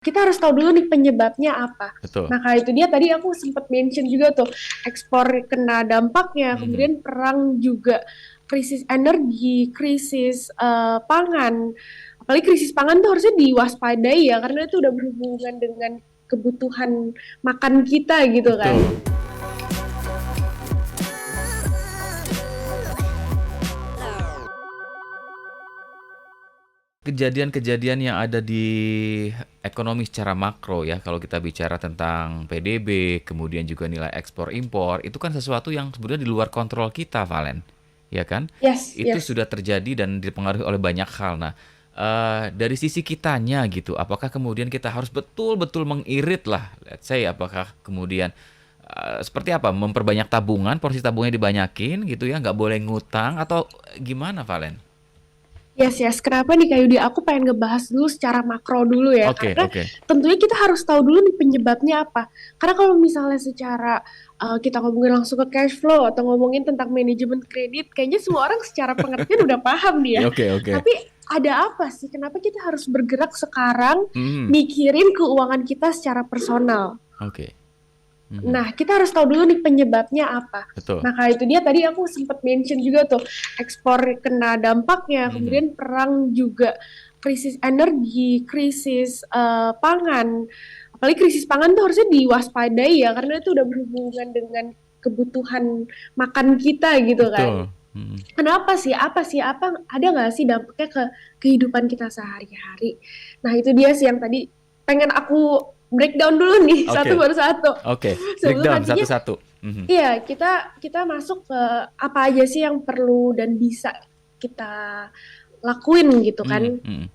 Kita harus tahu dulu nih penyebabnya apa. Betul. Maka itu dia tadi aku sempat mention juga tuh, ekspor kena dampaknya, Mhm. kemudian perang juga, krisis energi, krisis pangan. Apalagi krisis pangan tuh harusnya diwaspadai ya, karena itu udah berhubungan dengan kebutuhan makan kita gitu kan. Betul. Kejadian-kejadian yang ada di ekonomi secara makro ya, kalau kita bicara tentang PDB, kemudian juga nilai ekspor impor, itu kan sesuatu yang sebenarnya di luar kontrol kita, Valen. Ya kan? Yes, Itu yes. sudah terjadi dan dipengaruhi oleh banyak hal. Nah, dari sisi kitanya gitu, apakah kemudian kita harus betul-betul mengirit lah, let's say, apakah kemudian seperti apa? Memperbanyak tabungan, porsi tabungnya dibanyakin gitu ya, nggak boleh ngutang atau gimana, Valen? Yes, yes. Kenapa nih Kak Yudi? Aku pengen ngebahas dulu secara makro dulu ya, Oke, karena oke. tentunya kita harus tahu dulu nih penyebabnya apa. Karena kalau misalnya secara kita ngomongin langsung ke cash flow atau ngomongin tentang manajemen kredit, kayaknya semua orang secara pengertian udah paham nih ya. Oke, oke. Tapi ada apa sih? Kenapa kita harus bergerak sekarang Mhm, mikirin keuangan kita secara personal? oke. Mhm, Nah, kita harus tahu dulu nih penyebabnya apa. betul. Maka itu dia tadi aku sempat mention juga tuh, ekspor kena dampaknya, Mhm, kemudian perang juga, krisis energi, krisis pangan. Apalagi krisis pangan tuh harusnya diwaspadai ya, karena itu udah berhubungan dengan kebutuhan makan kita gitu kan. betul. Mhm, Kenapa sih? Apa sih? Apa ada nggak sih dampaknya ke kehidupan kita sehari-hari? Nah, itu dia sih yang tadi pengen aku breakdown dulu nih satu oke, per satu. oke. Sebelum Breakdown nantinya, satu-satu. Mhm, iya, kita masuk ke apa aja sih yang perlu dan bisa kita lakuin gitu mhm, kan. mhm.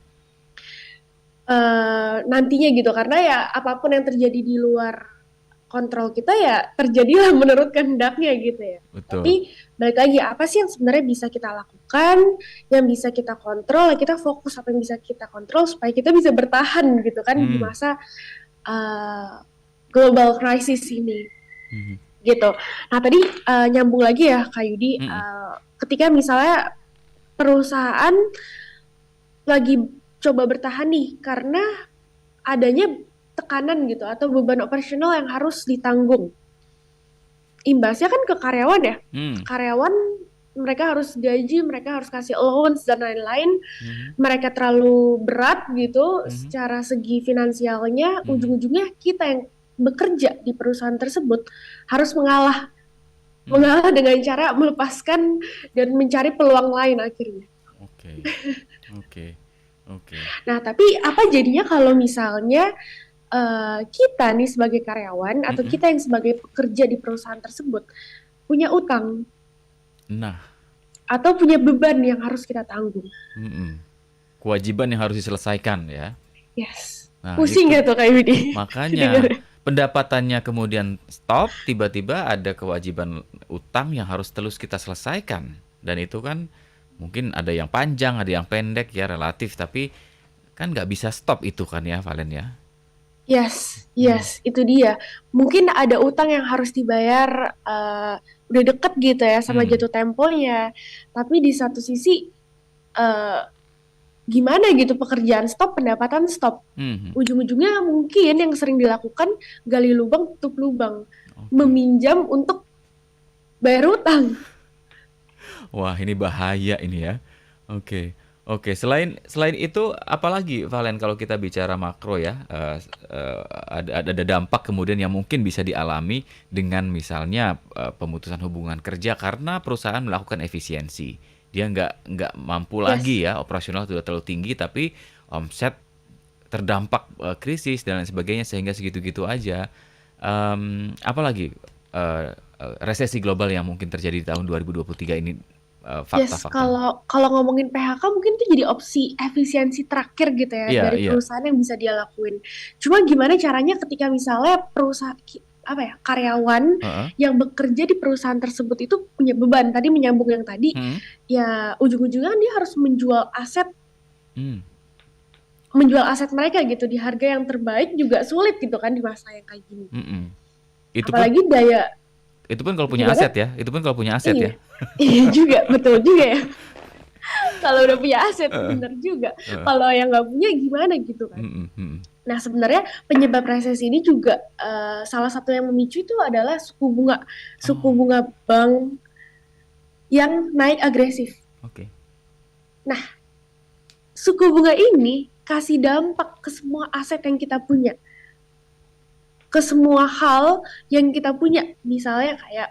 Nantinya gitu, karena ya apapun yang terjadi di luar kontrol kita ya terjadilah menurut kehendaknya gitu ya. Betul. Tapi balik lagi, apa sih yang sebenarnya bisa kita lakukan, yang bisa kita kontrol, ya kita fokus apa yang bisa kita kontrol supaya kita bisa bertahan gitu kan di Mhm, masa uh, global crisis ini mhm, gitu. Nah tadi nyambung lagi ya Kak Yudi, mhm, ketika misalnya perusahaan lagi coba bertahan nih karena adanya tekanan gitu atau beban operasional yang harus ditanggung. Imbasnya kan ke karyawan ya. mhm, Karyawan mereka harus gaji, mereka harus kasih allowance dan lain-lain. mhm, Mereka terlalu berat gitu mhm, secara segi finansialnya, mhm, ujung-ujungnya kita yang bekerja di perusahaan tersebut harus mengalah. mhm. Mengalah dengan cara melepaskan dan mencari peluang lain akhirnya. Oke, oke, oke. Nah, tapi apa jadinya kalau misalnya kita nih sebagai karyawan atau Mhm. kita yang sebagai pekerja di perusahaan tersebut punya utang Nah, atau punya beban yang harus kita tanggung. mhm. Kewajiban yang harus diselesaikan ya. Yes. Nah, Pusing itu. gak tuh kayak Widi? Makanya Dengar. pendapatannya kemudian stop, tiba-tiba ada kewajiban utang yang harus terus kita selesaikan. Dan itu kan mungkin ada yang panjang, ada yang pendek ya relatif, tapi kan nggak bisa stop itu kan ya, Valen ya. Yes, Hmm. yes, itu dia. Mungkin ada utang yang harus dibayar udah deket gitu ya sama Hmm. jatuh temponya. Tapi di satu sisi eh, gimana gitu pekerjaan stop, pendapatan stop. Hmm. Ujung-ujungnya mungkin yang sering dilakukan gali lubang tutup lubang, Oke. meminjam untuk bayar utang. Wah, ini bahaya ini ya. Oke. Oke, selain itu apalagi Valen kalau kita bicara makro ya, ada dampak kemudian yang mungkin bisa dialami dengan misalnya pemutusan hubungan kerja karena perusahaan melakukan efisiensi. Dia nggak mampu Yes. lagi ya, operasional sudah terlalu tinggi tapi omset terdampak krisis dan lain sebagainya sehingga segitu-gitu aja. Apalagi resesi global yang mungkin terjadi di tahun 2023 ini, Yes, fakta-fakta. kalau kalau ngomongin PHK mungkin itu jadi opsi efisiensi terakhir gitu ya Iya, dari iya. perusahaan yang bisa dia lakuin. Cuma gimana caranya ketika misalnya perusahaan apa ya karyawan Heeh. yang bekerja di perusahaan tersebut itu punya beban tadi menyambung yang tadi Mhm. ya ujung-ujungnya dia harus Mmm, menjual aset mereka gitu di harga yang terbaik juga sulit gitu kan di masa yang kayak gini. mhm. Itu pun Apalagi daya itu pun kalau punya gimana? aset ya, itu pun kalau punya aset Iya, ya. iya juga betul juga ya. Kalau udah punya aset Heeh, bener juga. heeh. Kalau yang nggak punya gimana gitu kan? Mhm, mhm. Nah, sebenarnya penyebab resesi ini juga salah satu yang memicu itu adalah suku Oh, bunga bank yang naik agresif. oke. Nah, suku bunga ini kasih dampak ke semua aset yang kita punya, ke semua hal yang kita punya. Misalnya kayak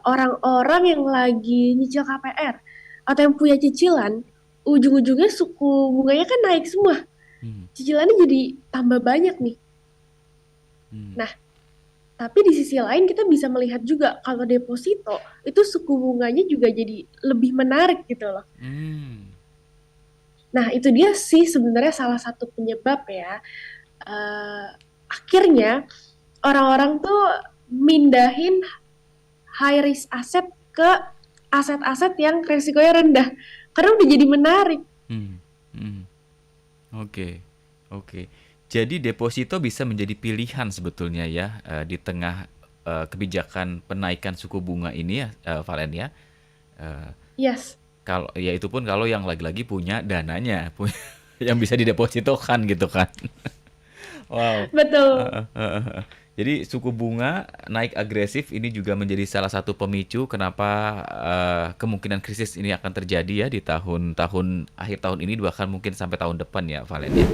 orang-orang yang lagi nyicil KPR atau yang punya cicilan, ujung-ujungnya suku bunganya kan naik semua. Hmm, Cicilannya jadi tambah banyak nih. hmm, Nah, tapi di sisi lain kita bisa melihat juga kalau deposito itu suku bunganya juga jadi lebih menarik gitu loh. hmm. Nah, itu dia sih sebenarnya salah satu penyebab ya. Eh, Akhirnya orang-orang tuh mindahin high risk asset ke aset-aset yang resikonya rendah. Karena udah jadi menarik. Hmm, hmm. Oke, oke. Jadi deposito bisa menjadi pilihan sebetulnya ya di tengah kebijakan penaikan suku bunga ini ya, Valen ya. Eh, Yes, Kalau ya itu pun kalau yang lagi-lagi punya dananya, yang bisa didepositokan gitu kan. Wow. betul. Heeh, heeh, heeh. Jadi suku bunga naik agresif ini juga menjadi salah satu pemicu kenapa kemungkinan krisis ini akan terjadi ya di tahun-tahun akhir tahun ini bahkan mungkin sampai tahun depan ya, Valen ya.